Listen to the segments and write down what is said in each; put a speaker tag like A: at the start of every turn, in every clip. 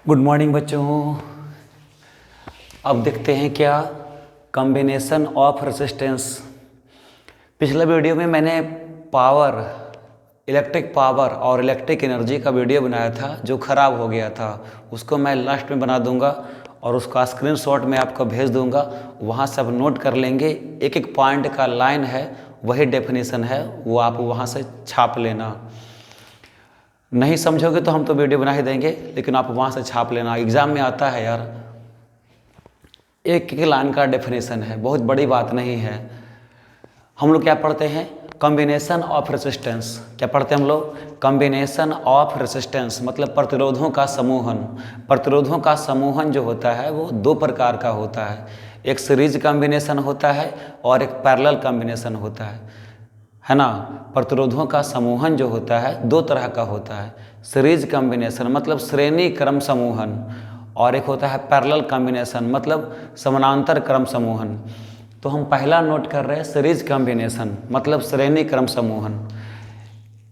A: Good morning बच्चों। अब देखते हैं क्या कॉम्बिनेशन ऑफ रेजिस्टेंस। पिछले वीडियो में मैंने पावर, इलेक्ट्रिक पावर और इलेक्ट्रिक एनर्जी का वीडियो बनाया था जो ख़राब हो गया था। उसको मैं लास्ट में बना दूंगा और उसका स्क्रीनशॉट मैं आपको भेज दूंगा। वहाँ से आप नोट कर लेंगे, एक एक पॉइंट का लाइन है, वही डेफिनेशन है, वो आप वहाँ से छाप लेना। नहीं समझोगे तो हम तो वीडियो बना ही देंगे, लेकिन आप वहाँ से छाप लेना। एग्ज़ाम में आता है यार, एक एक लाइन का डेफिनेशन है, बहुत बड़ी बात नहीं है। हम लोग क्या पढ़ते हैं? Combination of resistance. क्या पढ़ते हैं हम लोग? कॉम्बिनेशन ऑफ रेजिस्टेंस, मतलब प्रतिरोधों का समूहन। प्रतिरोधों का समूहन जो होता है वो दो प्रकार का होता है, एक सीरीज कॉम्बिनेशन होता है और एक पैरेलल कॉम्बिनेशन होता है ना। प्रतिरोधों का समूहन जो होता है दो तरह का होता है, सीरीज कॉम्बिनेशन मतलब श्रेणी क्रम समूहन, और एक होता है पैरेलल कॉम्बिनेशन मतलब समानांतर क्रम समूहन। तो हम पहला नोट कर रहे हैं सीरीज कॉम्बिनेशन मतलब श्रेणी क्रम समूहन।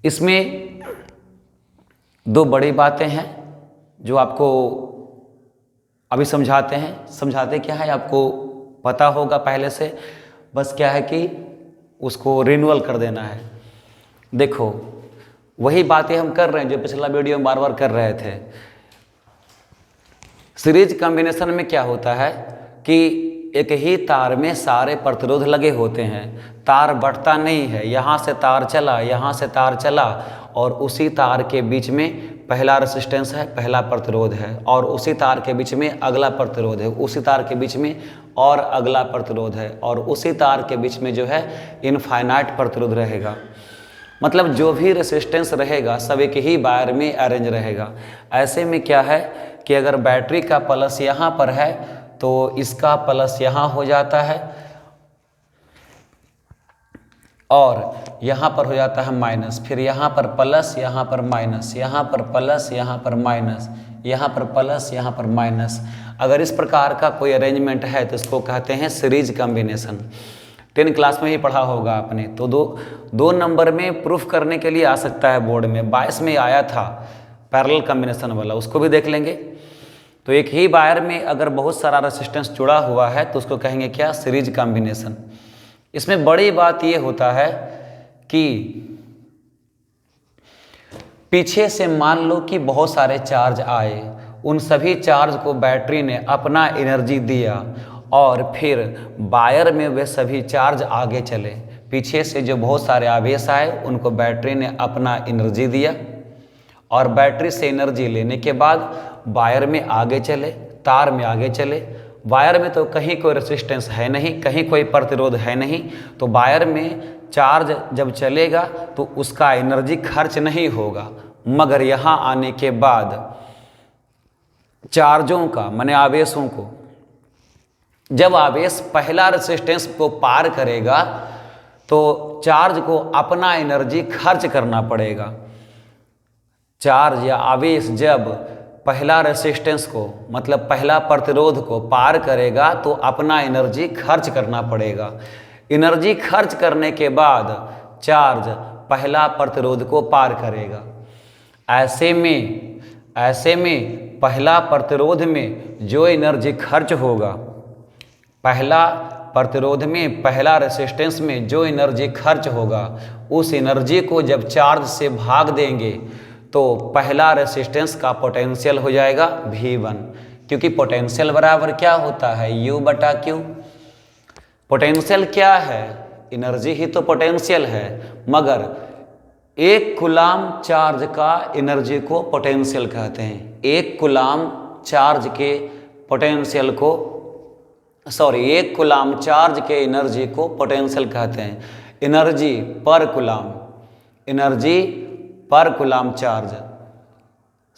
A: इसमें दो बड़ी बातें हैं जो आपको अभी समझाते हैं। समझाते क्या है आपको पता होगा पहले से, बस क्या है कि उसको रिन्यूअल कर देना है। देखो, वही बातें हम कर रहे हैं जो पिछला वीडियो में बार बार कर रहे थे। सीरीज कॉम्बिनेशन में क्या होता है कि एक ही तार में सारे प्रतिरोध लगे होते हैं, तार बढ़ता नहीं है, यहाँ से तार चला, यहाँ से तार चला, और उसी तार के बीच में पहला रेजिस्टेंस है, पहला प्रतिरोध है, और उसी तार के बीच में अगला प्रतिरोध है, उसी तार के बीच में और अगला प्रतिरोध है, और उसी तार के बीच में जो है इनफाइनाइट प्रतिरोध रहेगा। मतलब जो भी रेजिस्टेंस रहेगा सब एक ही वायर में अरेंज रहेगा। ऐसे में क्या है कि अगर बैटरी का प्लस यहाँ पर है तो इसका प्लस यहाँ हो जाता है और यहाँ पर हो जाता है माइनस, फिर यहाँ पर प्लस, यहाँ पर माइनस, यहाँ पर प्लस, यहाँ पर माइनस, यहाँ पर प्लस, यहाँ पर माइनस। अगर इस प्रकार का कोई अरेंजमेंट है तो इसको कहते हैं सीरीज कॉम्बिनेशन। 10 क्लास में ही पढ़ा होगा आपने। तो दो नंबर में प्रूफ करने के लिए आ सकता है बोर्ड में। 22 में आया था पैरेलल कॉम्बिनेशन वाला, उसको भी देख लेंगे। तो एक ही वायर में अगर बहुत सारा रेजिस्टेंस जुड़ा हुआ है तो उसको कहेंगे क्या? Series combination. इसमें बड़ी बात ये होता है कि पीछे से मान लो कि बहुत सारे चार्ज आए, उन सभी चार्ज को बैटरी ने अपना एनर्जी दिया और फिर वायर में वे सभी चार्ज आगे चले। पीछे से जो बहुत सारे आवेश आए उनको बैटरी ने अपना एनर्जी दिया और बैटरी से एनर्जी लेने के बाद वायर में आगे चले, तार में आगे चले। वायर में तो कहीं कोई रेजिस्टेंस है नहीं, कहीं कोई प्रतिरोध है नहीं, तो वायर में चार्ज जब चलेगा तो उसका एनर्जी खर्च नहीं होगा। मगर यहाँ आने के बाद चार्जों का माने आवेशों को, जब आवेश पहला रेजिस्टेंस को पार करेगा तो चार्ज को अपना एनर्जी खर्च करना पड़ेगा। चार्ज या आवेश जब पहला रेजिस्टेंस को मतलब पहला प्रतिरोध को पार करेगा तो अपना एनर्जी खर्च करना पड़ेगा। एनर्जी खर्च करने के बाद चार्ज पहला प्रतिरोध को पार करेगा। ऐसे में पहला प्रतिरोध में जो एनर्जी खर्च होगा, पहला प्रतिरोध में, पहला रेजिस्टेंस में जो एनर्जी खर्च होगा, उस एनर्जी को जब चार्ज से भाग देंगे तो पहला रेजिस्टेंस का पोटेंशियल हो जाएगा V1, क्योंकि पोटेंशियल बराबर क्या होता है? U/Q। पोटेंशियल क्या है? एनर्जी ही तो पोटेंशियल है। मगर एक कूलाम चार्ज का एनर्जी को पोटेंशियल कहते हैं। एक कूलाम चार्ज के पोटेंशियल को, एक कूलाम चार्ज के एनर्जी को पोटेंशियल कहते हैं। एनर्जी पर कूलाम, एनर्जी पर कूलाम चार्ज,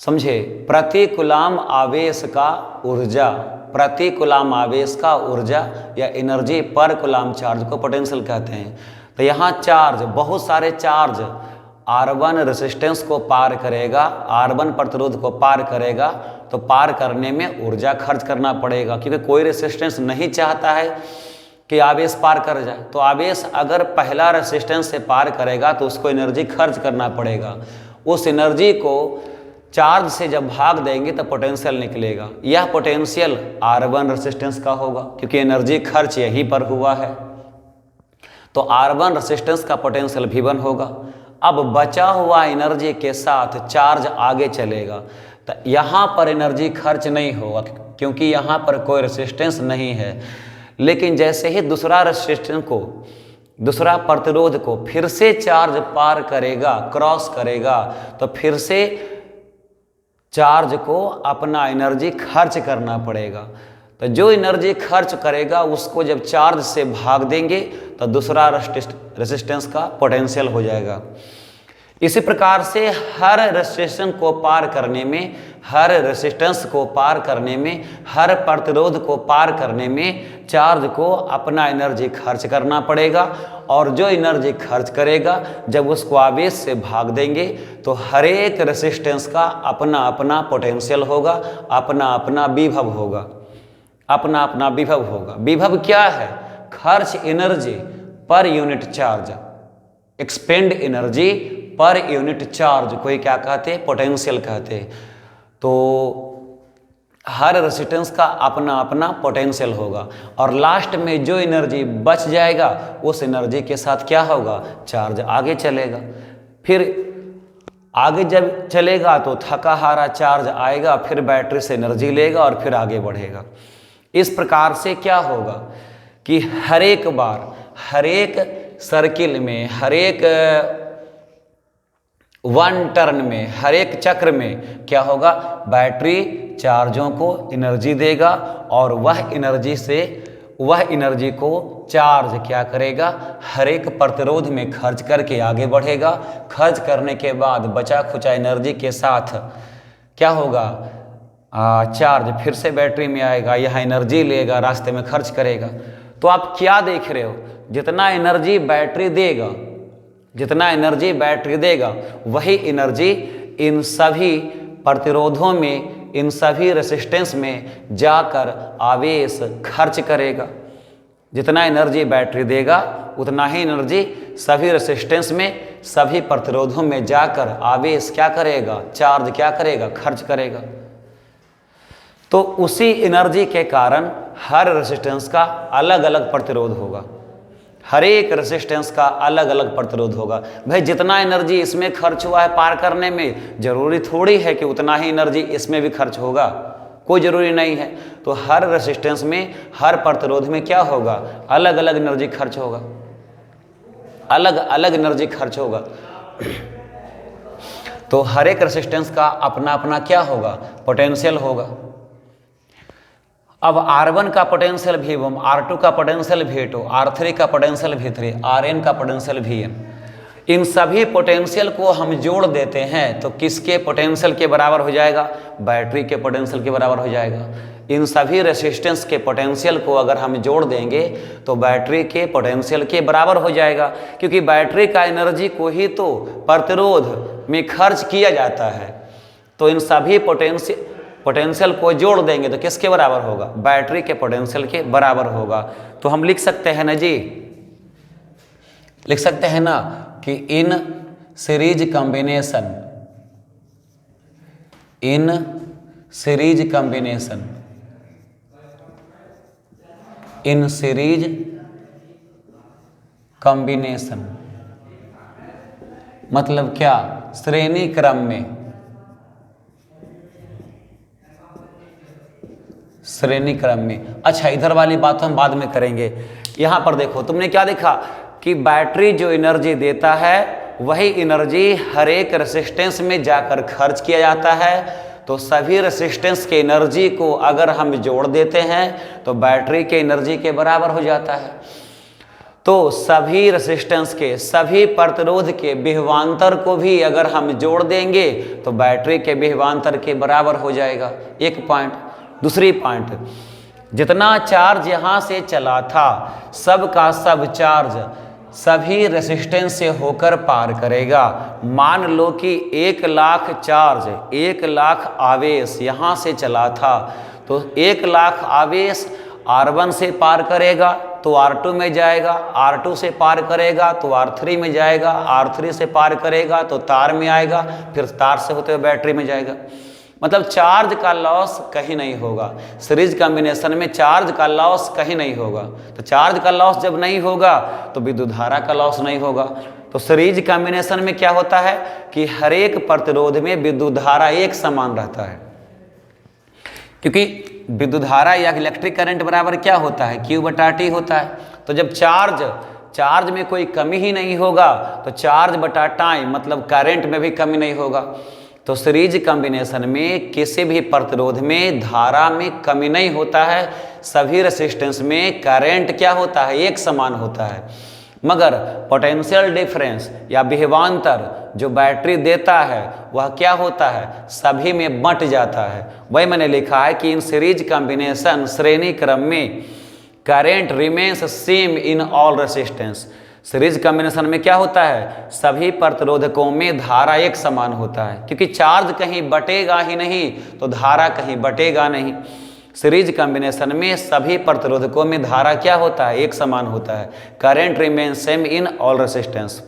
A: समझे? प्रति कूलाम आवेश का ऊर्जा, प्रति कूलाम आवेश का ऊर्जा या एनर्जी पर कूलाम चार्ज को पोटेंशियल कहते हैं। तो यहाँ चार्ज, बहुत सारे चार्ज R1 रेजिस्टेंस को पार करेगा, R1 प्रतिरोध को पार करेगा, तो पार करने में ऊर्जा खर्च करना पड़ेगा, क्योंकि कोई रेजिस्टेंस नहीं चाहता है कि आवेश पार कर जाए। तो आवेश अगर पहला रेजिस्टेंस से पार करेगा तो उसको एनर्जी खर्च करना पड़ेगा। उस एनर्जी को चार्ज से जब भाग देंगे तो पोटेंशियल निकलेगा। यह पोटेंशियल R1 रेजिस्टेंस का होगा क्योंकि एनर्जी खर्च यहीं पर हुआ है, तो R1 रेजिस्टेंस का पोटेंशियल V1 होगा। अब बचा हुआ एनर्जी के साथ चार्ज आगे चलेगा तो यहाँ पर एनर्जी खर्च नहीं होगा क्योंकि यहाँ पर कोई रेजिस्टेंस नहीं है। लेकिन जैसे ही दूसरा रेजिस्टेंस को, दूसरा प्रतिरोध को फिर से चार्ज पार करेगा, क्रॉस करेगा, तो फिर से चार्ज को अपना एनर्जी खर्च करना पड़ेगा। तो जो एनर्जी खर्च करेगा उसको जब चार्ज से भाग देंगे तो दूसरा रेजिस्टेंस का पोटेंशियल हो जाएगा। इसी प्रकार से हर रेजिस्टेंस को पार करने में, हर रेजिस्टेंस को पार करने में, हर प्रतिरोध को पार करने में चार्ज को अपना एनर्जी खर्च करना पड़ेगा, और जो एनर्जी खर्च करेगा जब उसको आवेश से भाग देंगे तो हर एक रेजिस्टेंस का अपना अपना पोटेंशियल होगा, अपना अपना विभव होगा, अपना अपना विभव होगा। विभव क्या है? खर्च energy per unit charge, expand energy per unit charge कोई क्या कहते हैं? पोटेंशियल कहते हैं। तो हर रेजिस्टेंस का अपना अपना पोटेंशियल होगा, और लास्ट में जो एनर्जी बच जाएगा उस एनर्जी के साथ क्या होगा? चार्ज आगे चलेगा। फिर आगे जब चलेगा तो थका हारा चार्ज आएगा, फिर बैटरी से एनर्जी लेगा और फिर आगे बढ़ेगा। इस प्रकार से क्या होगा कि हर एक बार, हर एक सर्किल में, हर एक वन टर्न में, हर एक चक्र में क्या होगा? बैटरी चार्जों को एनर्जी देगा और वह एनर्जी को चार्ज क्या करेगा? हर एक प्रतिरोध में खर्च करके आगे बढ़ेगा। खर्च करने के बाद बचा खुचा एनर्जी के साथ क्या होगा? चार्ज फिर से बैटरी में आएगा, यहाँ एनर्जी लेगा, रास्ते में खर्च करेगा। तो आप क्या देख रहे हो? जितना एनर्जी बैटरी देगा, जितना एनर्जी बैटरी देगा वही एनर्जी इन सभी प्रतिरोधों में, इन सभी रेजिस्टेंस में जाकर आवेश खर्च करेगा। जितना एनर्जी बैटरी देगा उतना ही एनर्जी सभी रेजिस्टेंस में, सभी प्रतिरोधों में जाकर आवेश क्या करेगा? चार्ज क्या करेगा? खर्च करेगा। तो उसी एनर्जी के कारण हर रेजिस्टेंस का अलग अलग प्रतिरोध होगा, हर एक रेजिस्टेंस का अलग अलग प्रतिरोध होगा। भाई जितना एनर्जी इसमें खर्च हुआ है पार करने में, जरूरी थोड़ी है कि उतना ही एनर्जी इसमें भी खर्च होगा, कोई ज़रूरी नहीं है। तो हर रेजिस्टेंस में, हर प्रतिरोध में क्या होगा? अलग अलग एनर्जी खर्च होगा, अलग अलग एनर्जी खर्च होगा। तो हर एक रेजिस्टेंस का अपना अपना क्या होगा? पोटेंशियल होगा। अब R1 का पोटेंशियल V1, R2 का पोटेंशियल V2, R3 का पोटेंशियल V3, Rn का पोटेंशियल Vn, इन सभी पोटेंशियल को हम जोड़ देते हैं तो किसके पोटेंशियल के बराबर हो जाएगा? बैटरी के पोटेंशियल के बराबर हो जाएगा। इन सभी रेजिस्टेंस के पोटेंशियल को अगर हम जोड़ देंगे तो बैटरी के पोटेंशियल के बराबर हो जाएगा, क्योंकि बैटरी का एनर्जी को ही तो प्रतिरोध में खर्च किया जाता है। तो इन सभी पोटेंशियल को जोड़ देंगे तो किसके बराबर होगा? बैटरी के पोटेंशियल के बराबर होगा। तो हम लिख सकते हैं ना जी, लिख सकते हैं ना कि in series combination, in series combination, in series combination मतलब क्या? श्रेणी क्रम में, श्रेणी क्रम में। अच्छा, इधर वाली बात हम बाद में करेंगे। यहां पर देखो, तुमने क्या देखा कि बैटरी जो एनर्जी देता है वही एनर्जी हर एक रेजिस्टेंस में जाकर खर्च किया जाता है। तो सभी रेजिस्टेंस के एनर्जी को अगर हम जोड़ देते हैं तो बैटरी के एनर्जी के बराबर हो जाता है। तो सभी रेजिस्टेंस के, सभी प्रतिरोध के विभवांतर को भी अगर हम जोड़ देंगे तो बैटरी के विभवांतर के बराबर हो जाएगा। एक पॉइंट। दूसरी पॉइंट, जितना चार्ज यहाँ से चला था सब का सब चार्ज सभी रेजिस्टेंस से होकर पार करेगा। मान लो कि 1 लाख चार्ज, 1 लाख आवेश यहाँ से चला था, तो 1 लाख आवेश R1 से पार करेगा तो R2 में जाएगा, R2 से पार करेगा तो R3 में जाएगा, R3 से पार करेगा तो तार में आएगा, फिर तार से होते हुए बैटरी में जाएगा। मतलब चार्ज का लॉस कहीं नहीं होगा। सीरीज कॉम्बिनेशन में चार्ज का लॉस कहीं नहीं होगा। तो चार्ज का लॉस जब नहीं होगा तो विद्युत धारा का लॉस नहीं होगा। तो सीरीज कॉम्बिनेशन में क्या होता है कि हर एक प्रतिरोध में विद्युत धारा एक समान रहता है, क्योंकि विद्युत धारा या इलेक्ट्रिक करंट बराबर क्या होता है, Q/T होता है। तो जब चार्ज में कोई कमी ही नहीं होगा तो चार्ज बटा टाइम मतलब करंट में भी कमी नहीं होगा। तो सीरीज कॉम्बिनेशन में किसी भी प्रतिरोध में धारा में कमी नहीं होता है, सभी रेसिस्टेंस में करंट क्या होता है, एक समान होता है। मगर पोटेंशियल डिफरेंस या विभवांतर जो बैटरी देता है वह क्या होता है, सभी में बंट जाता है। वही मैंने लिखा है कि इन सीरीज कॉम्बिनेशन श्रेणी क्रम में current remains same in all resistance. Series combination में क्या होता है, सभी प्रतिरोधकों में धारा एक समान होता है, क्योंकि चार्ज कहीं बटेगा ही नहीं तो धारा कहीं बटेगा नहीं। सीरीज कॉम्बिनेशन में सभी प्रतिरोधकों में धारा क्या होता है, एक समान होता है। Current remain same in all resistance.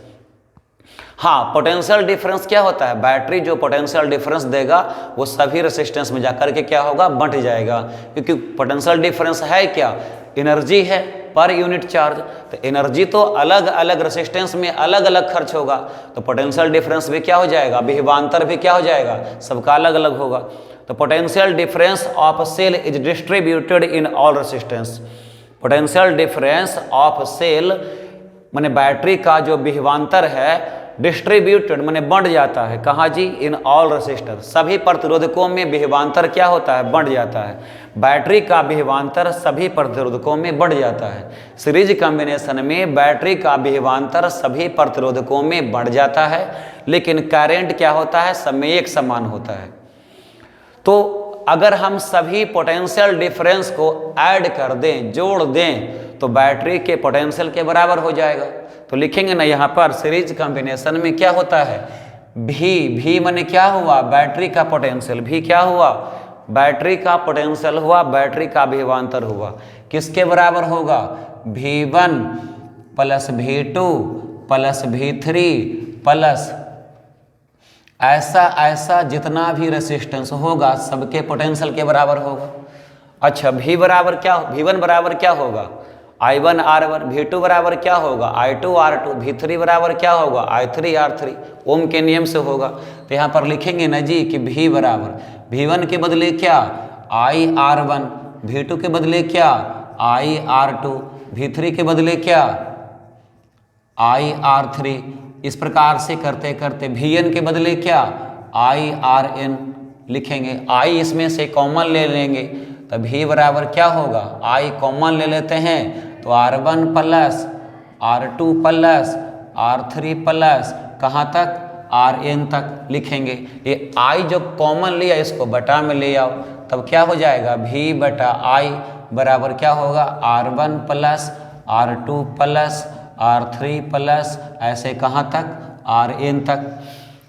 A: हाँ, पोटेंशियल डिफरेंस क्या होता है, बैटरी जो पोटेंशियल डिफरेंस देगा वो सभी रेसिस्टेंस में जाकर के क्या होगा, बंट जाएगा। क्योंकि पोटेंशियल डिफरेंस है क्या, एनर्जी है पर यूनिट चार्ज। तो एनर्जी तो अलग अलग रेसिस्टेंस में अलग अलग खर्च होगा, तो पोटेंशियल डिफरेंस भी क्या हो जाएगा, विभवांतर भी क्या हो जाएगा, सबका अलग अलग होगा। तो potential difference of cell is distributed in all resistance. Potential difference of cell माने बैटरी का जो विभवांतर है डिस्ट्रीब्यूटेड माने बढ़ जाता है, कहाँ जी, इन ऑल रेसिस्टर, सभी प्रतिरोधकों में विभवांतर क्या होता है, बढ़ जाता है। बैटरी का विभवांतर सभी प्रतिरोधकों में बढ़ जाता है। सीरीज कॉम्बिनेशन में बैटरी का विभवांतर सभी प्रतिरोधकों में बढ़ जाता है, लेकिन करंट क्या होता है, सब में एक समान होता है। तो अगर हम सभी पोटेंशियल डिफरेंस को ऐड कर दें, जोड़ दें, तो बैटरी के पोटेंशियल के बराबर हो जाएगा। तो लिखेंगे ना यहाँ पर सीरीज कॉम्बिनेशन में क्या होता है, भी माने क्या हुआ, बैटरी का पोटेंशियल, भी क्या हुआ, बैटरी का पोटेंशियल हुआ, बैटरी का विभवांतर हुआ, किसके बराबर होगा, V1 plus V2 plus V3 plus ऐसा जितना भी रेसिस्टेंस होगा सबके पोटेंशियल के बराबर होगा। अच्छा, V बराबर क्या, V1 बराबर क्या होगा, I1 R1, V2 बराबर क्या होगा, I2 R2, V3 बराबर क्या होगा, I3 R3, ओम के नियम से होगा। तो यहाँ पर लिखेंगे ना जी कि V बराबर V1 के बदले क्या, I R1, V2 के बदले क्या, I R2, V3 के बदले क्या, I R3। इस प्रकार से करते करते Vn के बदले क्या, I Rn लिखेंगे। I इसमें से कॉमन ले लेंगे तो V बराबर क्या होगा, I कॉमन ले लेते हैं तो R1 plus R2 plus R3 plus कहाँ तक, Rn तक लिखेंगे। ये I जो कॉमन लिया इसको बटा में ले आओ, तब क्या हो जाएगा, V बटा I बराबर क्या होगा, R1 plus R2 plus R3 plus ऐसे कहाँ तक, Rn तक।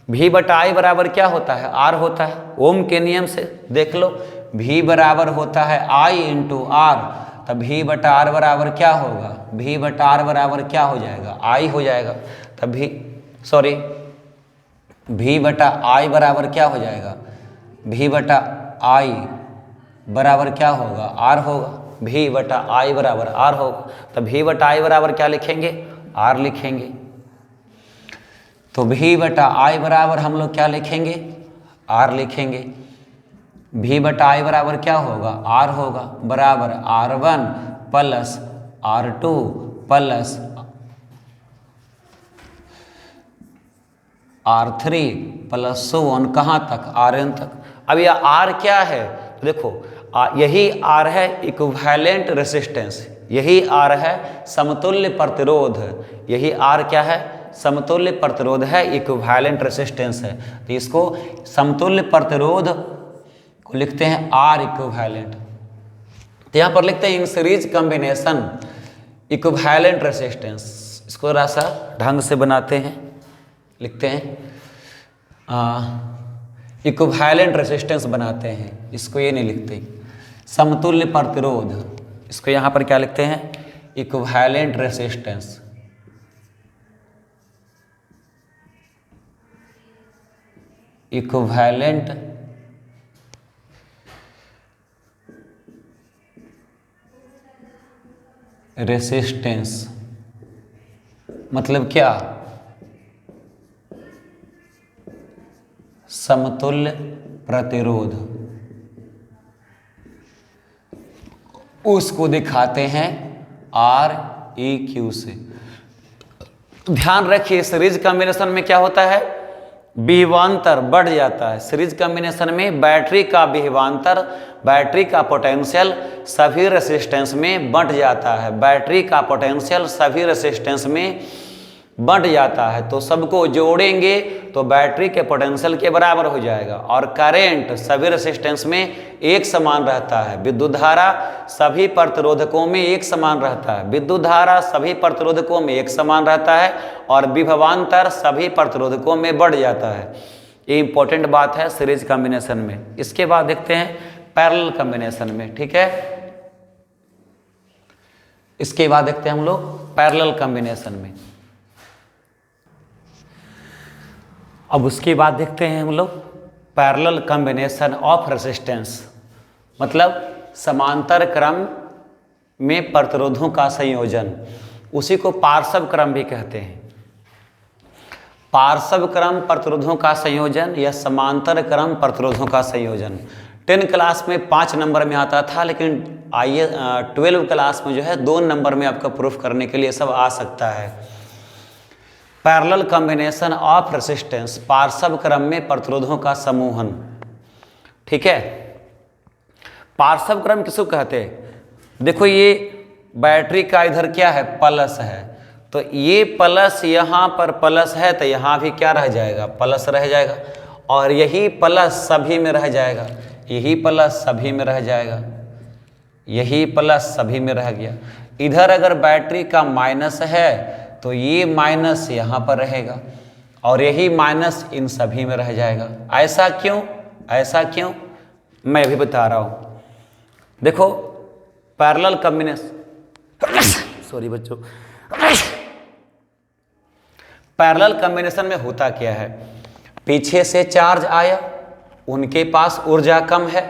A: V बटा I बराबर क्या होता है, R होता है, ओम के नियम से देख लो। V बराबर होता है I इंटू R, तब V बटा R बराबर क्या होगा, V बटा R बराबर क्या हो जाएगा, I हो जाएगा। तब V बटा I बराबर क्या हो जाएगा, V बटा I बराबर क्या होगा, R होगा। V बटा I बराबर R होगा, तब V बटा I बराबर क्या लिखेंगे, R लिखेंगे। तो V बटा I बराबर हम लोग क्या लिखेंगे, R लिखेंगे। V बटा I बराबर क्या होगा, R होगा, बराबर R1 plus R2 plus R3 plus so on कहाँ तक, Rn तक। अब यह R क्या है, तो देखो यही R है इक्विवेलेंट रेसिस्टेंस, यही R है समतुल्य प्रतिरोध, यही R क्या है, समतुल्य प्रतिरोध है, इक्विवेलेंट रेसिस्टेंस है। तो इसको समतुल्य प्रतिरोध को लिखते हैं R इक्विवेलेंट। तो यहाँ पर लिखते हैं in series combination equivalent resistance. इसको थोड़ा सा ढंग से बनाते हैं, लिखते हैं इक्विवेलेंट रेसिस्टेंस बनाते हैं, इसको ये नहीं लिखते समतुल्य प्रतिरोध, इसको यहाँ पर क्या लिखते हैं, इक्विवेलेंट रेसिस्टेंस। इक्विवेलेंट रेसिस्टेंस मतलब क्या? समतुल्य प्रतिरोध। उसको दिखाते हैं REQ से। ध्यान रखिए सीरीज कॉम्बिनेशन में क्या होता है, विभवांतर बढ़ जाता है। सीरीज कॉम्बिनेशन में बैटरी का विभवांतर, बैटरी का पोटेंशियल सभी रेसिस्टेंस में बढ़ जाता है। बैटरी का पोटेंशियल सभी रेसिस्टेंस में बढ़ जाता है। तो सबको जोड़ेंगे तो बैटरी के पोटेंशियल के बराबर हो जाएगा। और करंट सभी रेसिस्टेंस में एक समान रहता है। विद्युत धारा सभी प्रतिरोधकों में एक समान रहता है। विद्युत धारा सभी प्रतिरोधकों में एक समान रहता है और विभवांतर सभी प्रतिरोधकों में बढ़ जाता है। ये इंपॉर्टेंट बात है सीरीज कॉम्बिनेशन में। इसके बाद देखते हैं पैरेलल कॉम्बिनेशन में। ठीक है, इसके बाद देखते हैं हम लोग पैरेलल कॉम्बिनेशन में। अब उसके बाद देखते हैं हम लोग पैरेलल कॉम्बिनेशन ऑफ रेसिस्टेंस, मतलब समांतर क्रम में प्रतिरोधों का संयोजन। उसी को पार्श्व क्रम भी कहते हैं। पार्श्व क्रम प्रतिरोधों का संयोजन या समांतर क्रम प्रतिरोधों का संयोजन 10 क्लास में 5 नंबर में आता था, लेकिन आइए 12 क्लास में जो है 2 नंबर में आपका प्रूफ करने के लिए सब आ सकता है। पैरेलल कॉम्बिनेशन ऑफ रेसिस्टेंस, पार्श्व क्रम में प्रतिरोधों का समूहन। ठीक है, पार्श्व क्रम किसको कहते हैं? देखो ये बैटरी का इधर क्या है, प्लस है, तो ये प्लस यहाँ पर प्लस है तो यहाँ भी क्या रह जाएगा, प्लस रह जाएगा। और यही प्लस सभी में रह जाएगा, यही प्लस सभी में रह जाएगा, यही प्लस सभी में रह गया। इधर अगर बैटरी का माइनस है तो ये माइनस यहाँ पर रहेगा और यही माइनस इन सभी में रह जाएगा। ऐसा क्यों, ऐसा क्यों, मैं अभी बता रहा हूँ। देखो पैरेलल कॉम्बिनेशन सॉरी बच्चों, पैरेलल कॉम्बिनेशन में होता क्या है, पीछे से चार्ज आया, उनके पास ऊर्जा कम है,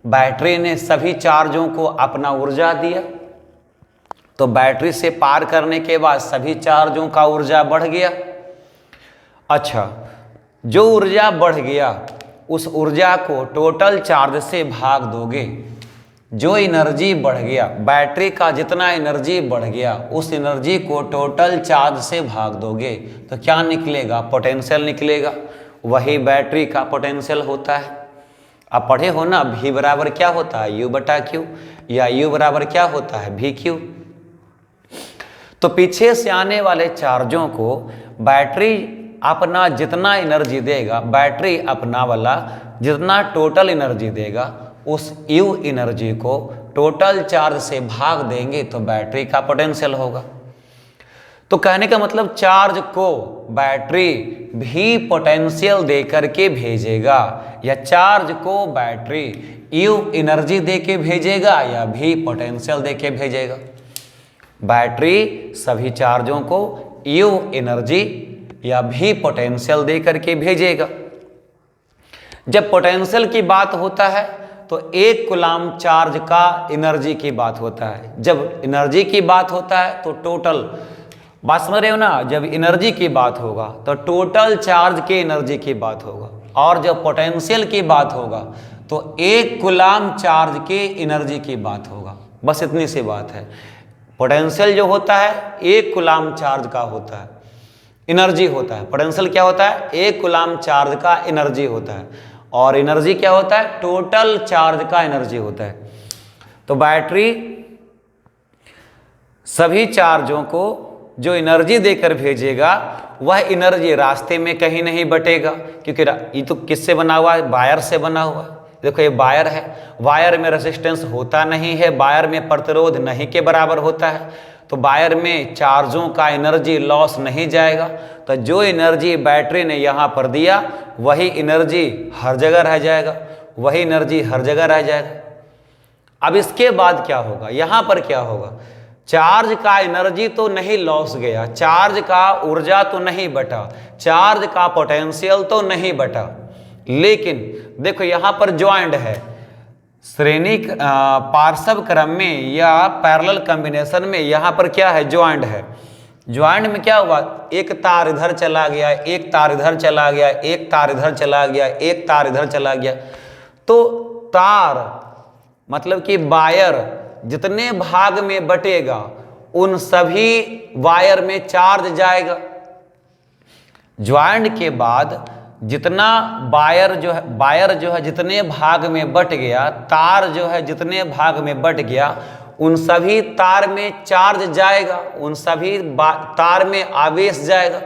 A: बैटरी ने सभी चार्जों को अपना ऊर्जा दिया, तो बैटरी से पार करने के बाद सभी चार्जों का ऊर्जा बढ़ गया। अच्छा, जो ऊर्जा बढ़ गया उस ऊर्जा को टोटल चार्ज से भाग दोगे। जो एनर्जी बढ़ गया, बैटरी का जितना एनर्जी बढ़ गया उस एनर्जी को टोटल चार्ज से भाग दोगे तो क्या निकलेगा, पोटेंशियल निकलेगा। वही बैटरी का पोटेंशियल होता है। आप पढ़े हो ना, V बराबर क्या होता है, U/Q, या U बराबर क्या होता है, VQ। तो पीछे से आने वाले चार्जों को बैटरी अपना जितना एनर्जी देगा, बैटरी अपना वाला जितना टोटल एनर्जी देगा उस U एनर्जी को टोटल चार्ज से भाग देंगे तो बैटरी का पोटेंशियल होगा। तो कहने का मतलब चार्ज को बैटरी भी पोटेंशियल दे करके भेजेगा, या चार्ज को बैटरी U एनर्जी दे के भेजेगा या भी पोटेंशियल दे के भेजेगा। बैटरी सभी चार्जों को U एनर्जी या भी पोटेंशियल दे करके भेजेगा। जब पोटेंशियल की बात होता है तो 1 कूलाम चार्ज का एनर्जी की बात होता है। जब एनर्जी की बात होता है तो टोटल, बात समझ रहे हो ना, जब एनर्जी की बात होगा तो टोटल चार्ज के एनर्जी की बात होगा, और जब पोटेंशियल की बात होगा तो 1 कूलाम चार्ज के एनर्जी की बात होगा। बस इतनी सी बात है। पोटेंशियल जो होता है 1 कूलाम चार्ज का होता है, एनर्जी होता है। पोटेंशियल क्या होता है, 1 कूलाम चार्ज का एनर्जी होता है, और एनर्जी क्या होता है, टोटल चार्ज का एनर्जी होता है। तो बैटरी सभी चार्जों को जो एनर्जी देकर भेजेगा वह एनर्जी रास्ते में कहीं नहीं बटेगा, क्योंकि ये तो किससे बना हुआ है, वायर से बना हुआ है। देखो ये वायर है, वायर में रेजिस्टेंस होता नहीं है, वायर में प्रतिरोध नहीं के बराबर होता है, तो वायर में चार्जों का एनर्जी लॉस नहीं जाएगा। तो जो एनर्जी बैटरी ने यहाँ पर दिया वही एनर्जी हर जगह रह जाएगा, वही एनर्जी हर जगह रह जाएगा। अब इसके बाद क्या होगा, यहाँ पर क्या होगा, चार्ज का एनर्जी तो नहीं लॉस गया, चार्ज का ऊर्जा तो नहीं बटा, चार्ज का पोटेंशियल तो नहीं बटा, लेकिन देखो यहां पर ज्वाइंट है, श्रेणी पार्श्व क्रम में या पैरेलल कॉम्बिनेशन में यहां पर क्या है, ज्वाइंट है। ज्वाइंट में क्या हुआ, एक तार इधर चला गया, एक तार इधर चला गया, एक तार इधर चला गया, एक तार इधर चला गया, तो तार मतलब कि वायर जितने भाग में बटेगा उन सभी वायर में चार्ज जाएगा। ज्वाइंट के बाद जितना वायर जो है जितने भाग में बट गया, तार जो है जितने भाग में बट गया, उन सभी तार में चार्ज जाएगा, उन सभी तार में आवेश जाएगा।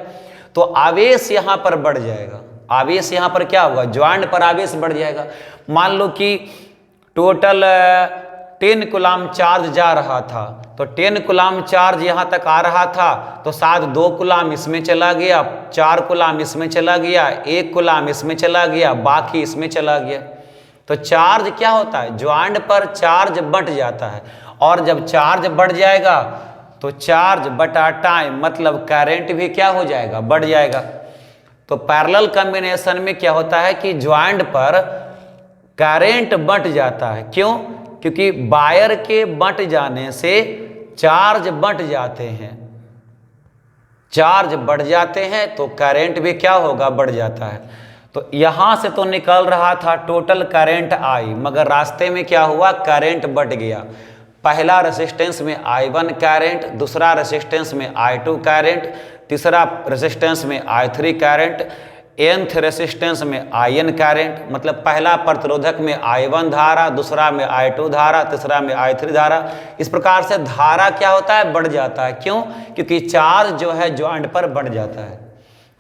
A: तो आवेश यहाँ पर बढ़ जाएगा, आवेश यहाँ पर क्या होगा, ज्वाइंट पर आवेश बढ़ जाएगा। मान लो कि टोटल 10 कूलाम चार्ज जा रहा था, तो 10 कूलाम चार्ज यहाँ तक आ रहा था, तो शायद 2 कूलाम इसमें चला गया, 4 कूलाम इसमें चला गया, 1 कूलाम इसमें चला गया, बाकी इसमें चला गया। तो चार्ज क्या होता है, ज्वाइंट पर चार्ज बढ़ जाता है, और जब चार्ज बढ़ जाएगा तो चार्ज बटा टाइम मतलब करंट भी क्या हो जाएगा, बढ़ जाएगा। तो पैरेलल कॉम्बिनेशन में क्या होता है कि ज्वाइंट पर करंट बढ़ जाता है। क्यों? क्योंकि वायर के बंट जाने से चार्ज बढ़ जाते हैं, चार्ज बढ़ जाते हैं तो करंट भी क्या होगा, बढ़ जाता है। तो यहां से तो निकल रहा था टोटल करंट आई, मगर रास्ते में क्या हुआ, करंट बढ़ गया। पहला रेसिस्टेंस में I1 करंट, दूसरा रेसिस्टेंस में I2 करंट, तीसरा रेसिस्टेंस में I3 करंट, nth रेसिस्टेंस में IN करंट, मतलब पहला प्रतिरोधक में I1 धारा, दूसरा में I2 धारा, तीसरा में I3 धारा। इस प्रकार से धारा क्या होता है, बढ़ जाता है। क्यों? क्योंकि चार्ज जो है ज्वाइंट पर बढ़ जाता है,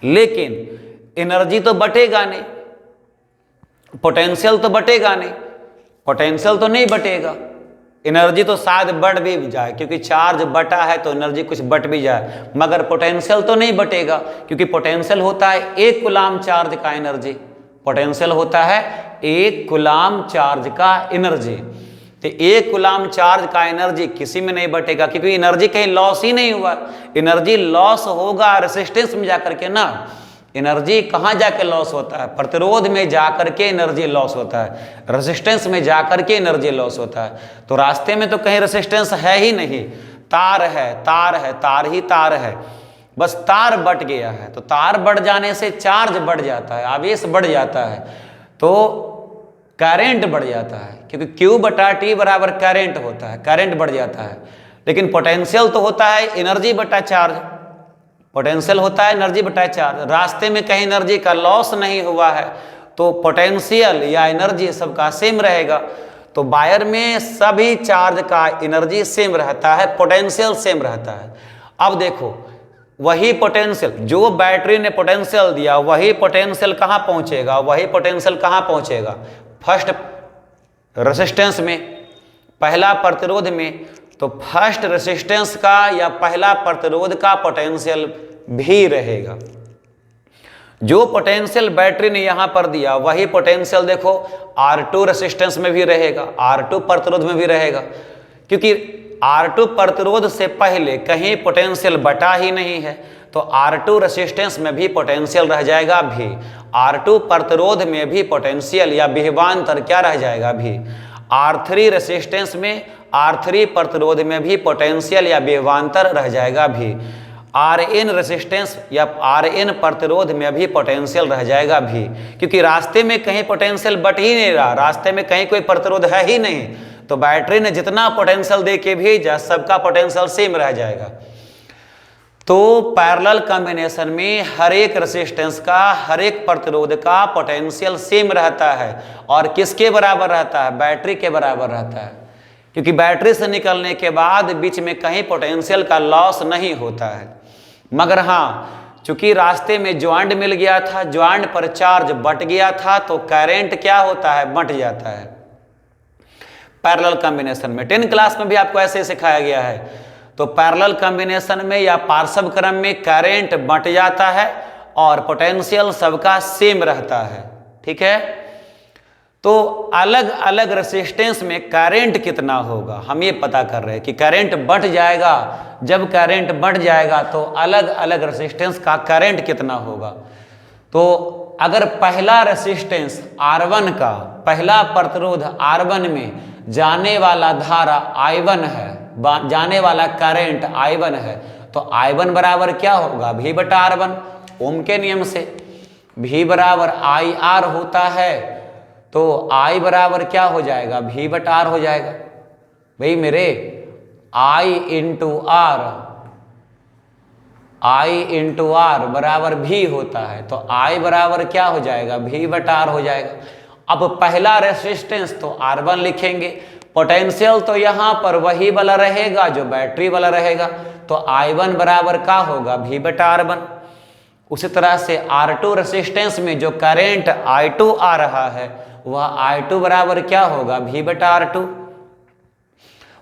A: लेकिन एनर्जी तो बटेगा नहीं, पोटेंशियल तो बटेगा नहीं, पोटेंशियल तो नहीं बटेगा, एनर्जी तो शायद बढ़ भी जाए, क्योंकि चार्ज बटा है तो एनर्जी कुछ बट भी जाए, मगर पोटेंशियल तो नहीं बटेगा, क्योंकि पोटेंशियल होता है 1 कूलाम चार्ज का एनर्जी, पोटेंशियल होता है 1 कूलाम चार्ज का एनर्जी। तो 1 कूलाम चार्ज का एनर्जी किसी में नहीं बटेगा, क्योंकि एनर्जी कहीं लॉस ही नहीं हुआ। एनर्जी लॉस होगा रेसिस्टेंस में जाकर के ना, एनर्जी कहाँ जाके लॉस होता है, प्रतिरोध में जाकर के एनर्जी लॉस होता है, रेजिस्टेंस में जाकर के एनर्जी लॉस होता है। तो रास्ते में तो कहीं रेजिस्टेंस है ही नहीं, तार है, तार है, तार ही तार है, बस तार बट गया है। तो तार बढ़ जाने से चार्ज बढ़ जाता है, आवेश बढ़ जाता है, तो करंट बढ़ जाता है, क्योंकि Q बटा T बराबर करंट होता है, करंट बढ़ जाता है। लेकिन पोटेंशियल तो होता है एनर्जी बटा चार्ज, पोटेंशियल होता है एनर्जी बटा चार्ज। रास्ते में कहीं एनर्जी का लॉस नहीं हुआ है, तो पोटेंशियल या एनर्जी सबका सेम रहेगा। तो वायर में सभी चार्ज का एनर्जी सेम रहता है, पोटेंशियल सेम रहता है। अब देखो, वही पोटेंशियल जो बैटरी ने पोटेंशियल दिया, वही पोटेंशियल कहाँ पहुँचेगा, वही पोटेंशियल कहाँ पहुँचेगा, फर्स्ट रेसिस्टेंस में, पहला प्रतिरोध में। तो फर्स्ट रेसिस्टेंस का या पहला प्रतिरोध का पोटेंशियल भी रहेगा। जो पोटेंशियल बैटरी ने यहां पर दिया, वही पोटेंशियल देखो R2 रेसिस्टेंस में भी रहेगा, R2 प्रतिरोध में भी रहेगा, क्योंकि R2 प्रतिरोध से पहले कहीं पोटेंशियल बटा ही नहीं है, तो R2 रेसिस्टेंस में भी पोटेंशियल रह जाएगा भी, R2 प्रतिरोध में भी पोटेंशियल या विभवांतर क्या रह जाएगा भी, R3 रेसिस्टेंस में, R3 प्रतिरोध में भी पोटेंशियल या विभवांतर रह जाएगा भी, Rn रेसिस्टेंस या Rn प्रतिरोध में भी पोटेंशियल रह जाएगा भी, क्योंकि रास्ते में कहीं पोटेंशियल बट ही नहीं रहा, रास्ते में कहीं कोई प्रतिरोध है ही नहीं, तो बैटरी ने जितना पोटेंशियल दे के भेजा सबका पोटेंशियल सेम रह जाएगा। तो पैरेलल कॉम्बिनेशन में हर एक रेसिस्टेंस का, हर एक प्रतिरोध का पोटेंशियल सेम रहता है, और किसके बराबर रहता है, बैटरी के बराबर रहता है, क्योंकि बैटरी से निकलने के बाद बीच में कहीं पोटेंशियल का लॉस नहीं होता है। मगर हाँ, चूंकि रास्ते में ज्वाइंट मिल गया था, ज्वाइंट पर चार्ज बट गया था, तो करंट क्या होता है, बट जाता है। पैरेलल कॉम्बिनेशन में 10 क्लास में भी आपको ऐसे सिखाया गया है। तो पैरेलल कॉम्बिनेशन में या पार्श्व क्रम में करंट बट जाता है और पोटेंशियल सबका सेम रहता है, ठीक है। तो अलग अलग रेसिस्टेंस में करंट कितना होगा हम ये पता कर रहे हैं कि करंट बढ़ जाएगा। जब करंट बढ़ जाएगा तो अलग अलग रेसिस्टेंस का करंट कितना होगा। तो अगर पहला रेसिस्टेंस R1 का, पहला प्रतिरोध R1 में जाने वाला धारा I1 है, जाने वाला करंट I1 है, तो I1 बराबर क्या होगा, V बटा R1। ओम के नियम से V बराबर IR होता है, तो I बराबर क्या हो जाएगा, V बटा R हो जाएगा। भाई मेरे I इंटू R बराबर V होता है, तो I बराबर क्या हो जाएगा, V बटा R हो जाएगा। अब पहला रेसिस्टेंस तो R1 लिखेंगे, पोटेंशियल तो यहाँ पर वही वाला रहेगा जो बैटरी वाला रहेगा, तो I1 बराबर क्या होगा, V बटा R1। उसी तरह से R2 रेसिस्टेंस में जो करंट I2 आ रहा है वह I2 बराबर क्या होगा, V बटा R2।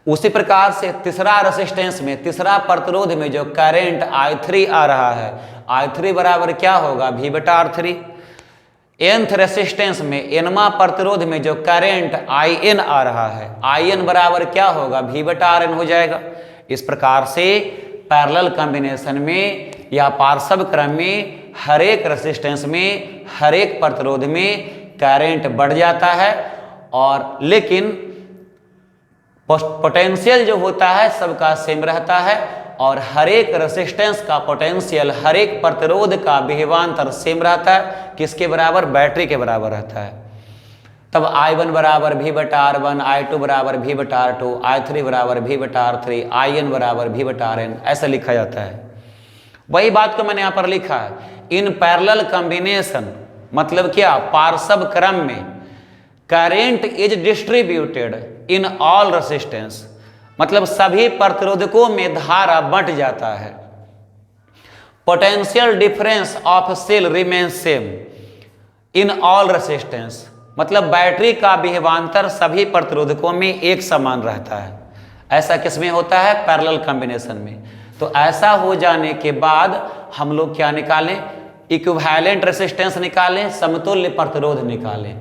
A: उसी प्रकार से तीसरा रेसिस्टेंस में, तीसरा प्रतिरोध में जो करंट I3 आ रहा है, I3 बराबर क्या होगा, V बटा R3। nth रेसिस्टेंस में, nवां प्रतिरोध में जो करंट IN आ रहा है, IN बराबर क्या होगा, V बटा RN हो जाएगा। इस प्रकार से पैरेलल कॉम्बिनेशन में या पार्श्व क्रम में हर एक रेसिस्टेंस में, हर एक प्रतिरोध में करंट बढ़ जाता है, और लेकिन पोटेंशियल जो होता है सबका सेम रहता है, और हर एक रेसिस्टेंस का पोटेंशियल, हर एक प्रतिरोध का विभवांतर सेम रहता है। किसके बराबर, बैटरी के बराबर रहता है। तब I1 बराबर V बटा R1, I2 बराबर V बटा R2, I3 बराबर V बटा R3, IN बराबर V बटा RN, ऐसा लिखा जाता है। वही बात को मैंने यहाँ पर लिखा है, इन पैरेलल कॉम्बिनेशन मतलब क्या, पार्श्व क्रम में current is distributed in all resistance, मतलब सभी प्रतिरोधकों में धारा बंट जाता है। Potential difference of cell remain same in all resistance, मतलब बैटरी का विभवांतर सभी प्रतिरोधकों में एक समान रहता है। ऐसा किसमें होता है, पैरेलल कॉम्बिनेशन में। तो ऐसा हो जाने के बाद हम लोग क्या निकालें, इक्विवेलेंट रेसिस्टेंस निकालें, समतुल्य प्रतिरोध निकालें।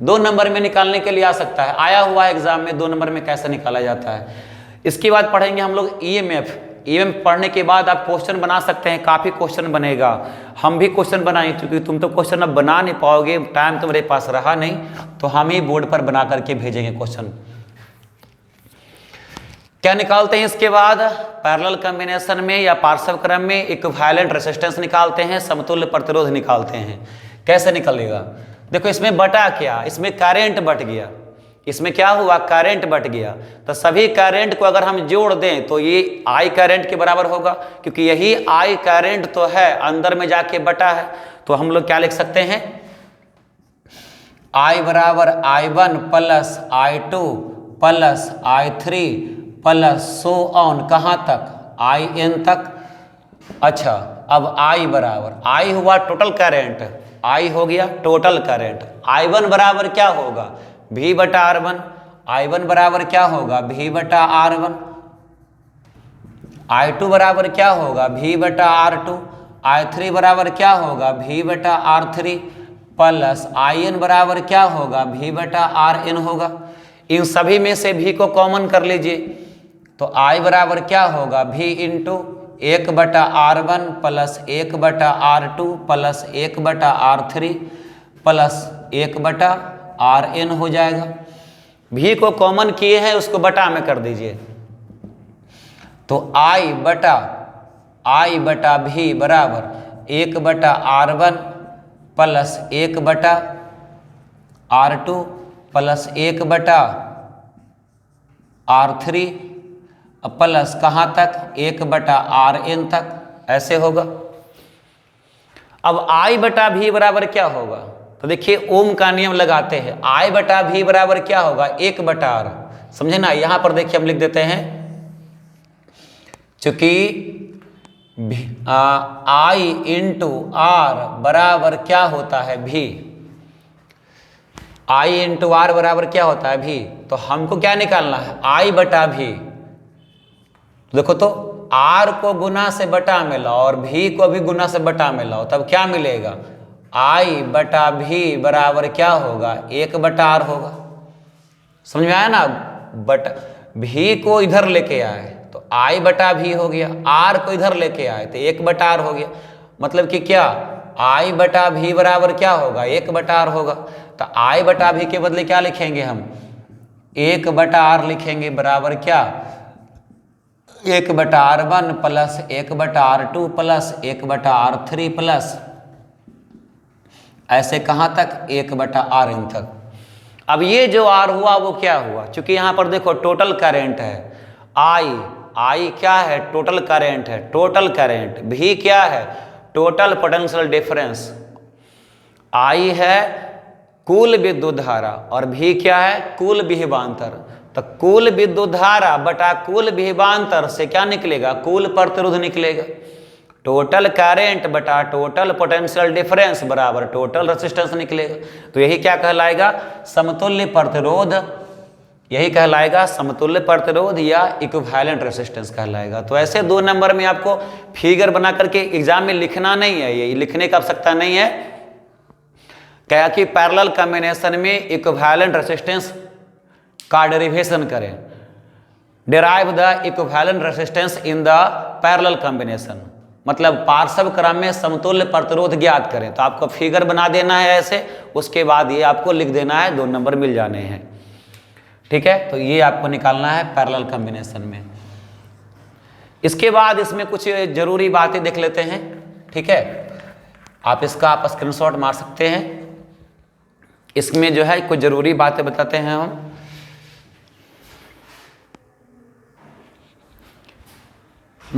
A: 2 नंबर में निकालने के लिए आ सकता है, आया हुआ एग्जाम में 2 नंबर में कैसे निकाला जाता है। इसके बाद पढ़ेंगे हम लोग ईएमएफ। ईएमएफ पढ़ने के बाद आप क्वेश्चन बना सकते हैं, काफ़ी क्वेश्चन बनेगा। हम भी क्वेश्चन बनाए, क्योंकि तुम तो क्वेश्चन अब बना नहीं पाओगे, टाइम तुम्हारे पास रहा नहीं, तो हम ही बोर्ड पर बना करके भेजेंगे क्वेश्चन। क्या निकालते हैं इसके बाद, पैरेलल कॉम्बिनेशन में या पार्श्व क्रम में इक्विवेलेंट रेसिस्टेंस निकालते हैं, समतुल्य प्रतिरोध निकालते हैं। कैसे निकलेगा, देखो इसमें बटा क्या, इसमें करंट बट गया, इसमें क्या हुआ, करंट बट गया। तो सभी करंट को अगर हम जोड़ दें तो ये I करंट के बराबर होगा, क्योंकि यही I करंट तो है, अंदर में जाके बटा है। तो हम लोग क्या लिख सकते हैं, I बराबर I1 plus I2 plus I3 plus so on, कहाँ तक, IN तक। अच्छा, अब I बराबर, I हुआ टोटल करंट, I हो गया टोटल करंट। I1 बराबर क्या होगा, V बटा R1। I1 बराबर क्या होगा, V बटा R1। I2 बराबर क्या होगा, V बटा R2। I3 बराबर क्या होगा, V बटा R3 प्लस IN बराबर क्या होगा, V बटा RN होगा। इन सभी में से V को कॉमन कर लीजिए, तो I बराबर क्या होगा, V इंटू 1 बटा R1 प्लस 1 बटा R2 प्लस 1 बटा R3 प्लस 1 बटा RN हो जाएगा। V को कॉमन किए हैं, उसको बटा में कर दीजिए, तो I बटा V बराबर 1 बटा R1 प्लस 1 बटा R2 प्लस 1 बटा R3 प्लस कहाँ तक, 1 बटा RN तक, ऐसे होगा। अब I बटा V बराबर क्या होगा, तो देखिए ओम का नियम लगाते हैं, I बटा V बराबर क्या होगा, 1 बटा R, समझे ना। यहां पर देखिए हम लिख देते हैं, चूंकि I इंटू R बराबर क्या होता है, V, I इंटू R बराबर क्या होता है, V। तो हमको क्या निकालना है, I बटा V। देखो तो R को गुना से बटा में लाओ और V को भी गुना से बटा में लाओ, तब क्या मिलेगा, आई बटा भी बराबर क्या होगा, 1/r होगा। समझ में आया ना। बटा भी को इधर लेके आए तो आई बटा भी हो गया, आर को इधर लेके आए तो 1/r हो गया। मतलब कि क्या, आई बटा भी बराबर क्या होगा, 1/r होगा। तो आई बटा भी के बदले क्या लिखेंगे हम, 1/r लिखेंगे, बराबर क्या, 1/r1 plus 1/r2 plus 1/r3 plus ऐसे कहाँ तक, 1/rn तक। अब ये जो आर हुआ वो क्या हुआ, चूंकि यहाँ पर देखो टोटल करेंट है, आई क्या है, टोटल करेंट है, टोटल करेंट। भी क्या है, टोटल पोटेंशियल डिफरेंस। आई है कुल विद्युत धारा और भी क्या है, कुल विभवांतर। तो कुल विद्युत धारा बटा कुल विभवांतर से क्या निकलेगा, कुल प्रतिरोध निकलेगा। टोटल करेंट बटा टोटल पोटेंशियल डिफरेंस बराबर टोटल रेजिस्टेंस निकलेगा। तो यही क्या कहलाएगा, समतुल्य प्रतिरोध। यही कहलाएगा समतुल्य प्रतिरोध या इक्विवेलेंट रेजिस्टेंस कहलाएगा। तो ऐसे 2 नंबर में आपको फिगर बना करके एग्जाम में लिखना नहीं है, ये लिखने का आवश्यकता नहीं है। क्या कि पैरेलल कॉम्बिनेशन में इक्विवेलेंट रेजिस्टेंस का डेरिवेशन करें, derive the equivalent resistance in the parallel combination, मतलब पार्श्व क्रम में समतुल्य प्रतिरोध ज्ञात करें। तो आपको फिगर बना देना है ऐसे, उसके बाद ये आपको लिख देना है, 2 नंबर मिल जाने हैं। ठीक है, तो ये आपको निकालना है पैरेलल कॉम्बिनेशन में। इसके बाद इसमें कुछ जरूरी बातें देख लेते हैं। ठीक है, आप स्क्रीनशॉट मार सकते हैं। इसमें जो है कुछ जरूरी बातें बताते हैं हम।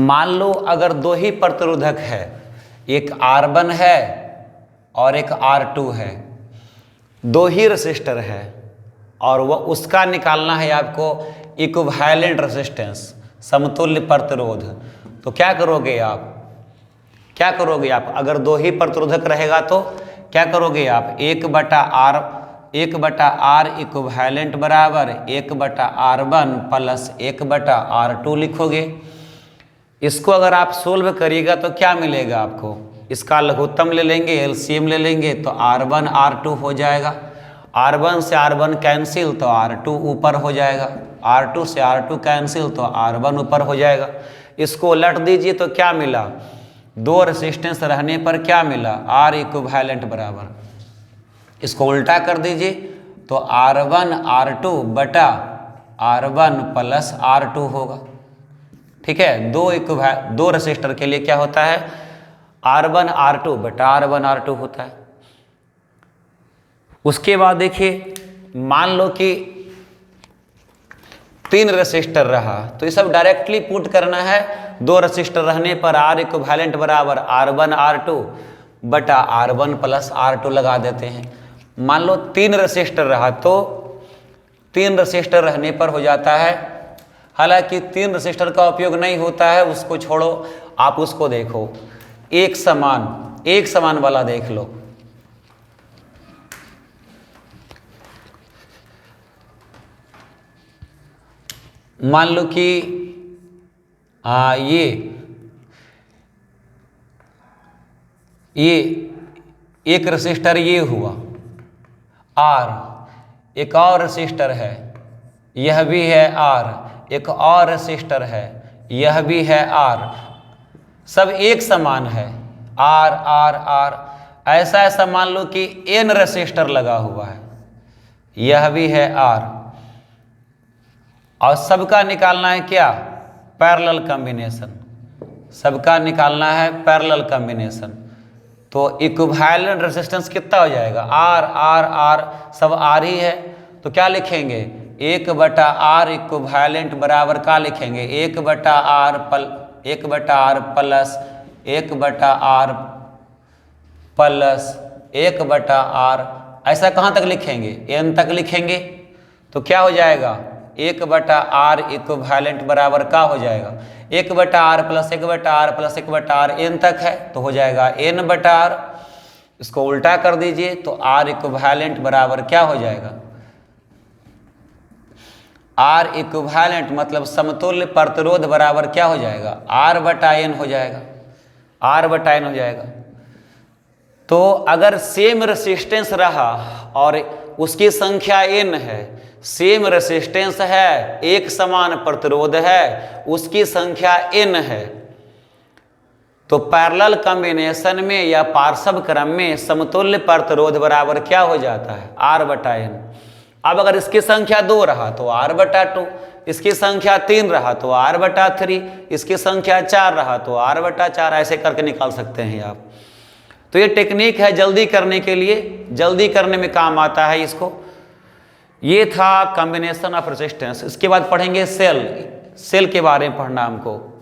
A: मान लो अगर 2 ही प्रतिरोधक है, एक R1 है और एक R2 है, 2 ही रेसिस्टर है और वह उसका निकालना है आपको इक्विवेलेंट रेजिस्टेंस, समतुल्य प्रतिरोध। तो क्या करोगे आप, अगर 2 ही प्रतिरोधक रहेगा तो क्या करोगे आप, 1/r इक्विवेलेंट बराबर 1/r1 प्लस 1/r2 लिखोगे। इसको अगर आप सोल्व करिएगा तो क्या मिलेगा आपको, इसका लघुत्तम ले लेंगे, एलसीएम ले लेंगे तो R1 R2 हो जाएगा। R1 से R1 कैंसिल तो R2 ऊपर हो जाएगा, R2 से R2 कैंसिल तो R1 ऊपर हो जाएगा। इसको उलट दीजिए तो क्या मिला, 2 रेजिस्टेंस रहने पर क्या मिला, R इक्विवेलेंट बराबर, इसको उल्टा कर दीजिए तो R1 R2 बटा R1 प्लस R2 होगा। ठीक है, 2 रेसिस्टर के लिए क्या होता है, R1 R2 बटा R1 R2 होता है। उसके बाद देखिए, मान लो कि 3 रेसिस्टर रहा तो ये सब डायरेक्टली पुट करना है। 2 रेसिस्टर रहने पर R इक्विवेलेंट बराबर R1 R2 बटा R1 प्लस R2 लगा देते हैं। मान लो 3 रेसिस्टर रहा तो 3 रेसिस्टर रहने पर हो जाता है, हालांकि 3 रेसिस्टर का उपयोग नहीं होता है, उसको छोड़ो, आप उसको देखो, एक समान वाला देख लो। मान लो कि ये एक रेसिस्टर ये हुआ R, एक और रेसिस्टर है, यह भी है R, एक और रेसिस्टर है, यह भी है R, सब एक समान है, R R R। ऐसा मान लो कि N रेसिस्टर लगा हुआ है, यह भी है R, और सबका निकालना है क्या, पैरेलल कॉम्बिनेशन, सबका निकालना है पैरेलल कॉम्बिनेशन। तो इक्विवेलेंट रेजिस्टेंस कितना हो जाएगा, R R R, सब R ही है, तो क्या लिखेंगे, 1/r इक्विवेलेंट बराबर क्या लिखेंगे, 1/r प्लस 1/r, ऐसा कहाँ तक लिखेंगे, n तक लिखेंगे। तो क्या हो जाएगा, 1/r इक्विवेलेंट बराबर क्या हो जाएगा, 1/r plus 1/r plus 1/r n तक है, तो हो जाएगा n/r। इसको उल्टा कर दीजिए तो r इक्विवेलेंट बराबर क्या हो जाएगा, R इक्विवेलेंट मतलब समतुल्य प्रतिरोध बराबर क्या हो जाएगा, R/n हो जाएगा, R/n हो जाएगा। तो अगर सेम रेसिस्टेंस रहा और उसकी संख्या n है, सेम रेसिस्टेंस है, एक समान प्रतिरोध है, उसकी संख्या n है, तो पैरेलल कॉम्बिनेशन में या पार्श्व क्रम में समतुल्य प्रतिरोध बराबर क्या हो जाता है, R/n। अब अगर इसकी संख्या 2 रहा तो R/2, इसकी संख्या 3 रहा तो R/3, इसकी संख्या 4 रहा तो R/4, ऐसे करके निकाल सकते हैं आप। तो ये टेक्निक है जल्दी करने के लिए, जल्दी करने में काम आता है इसको। ये था कॉम्बिनेशन ऑफ रेजिस्टेंस। इसके बाद पढ़ेंगे सेल के बारे में पढ़ना हमको।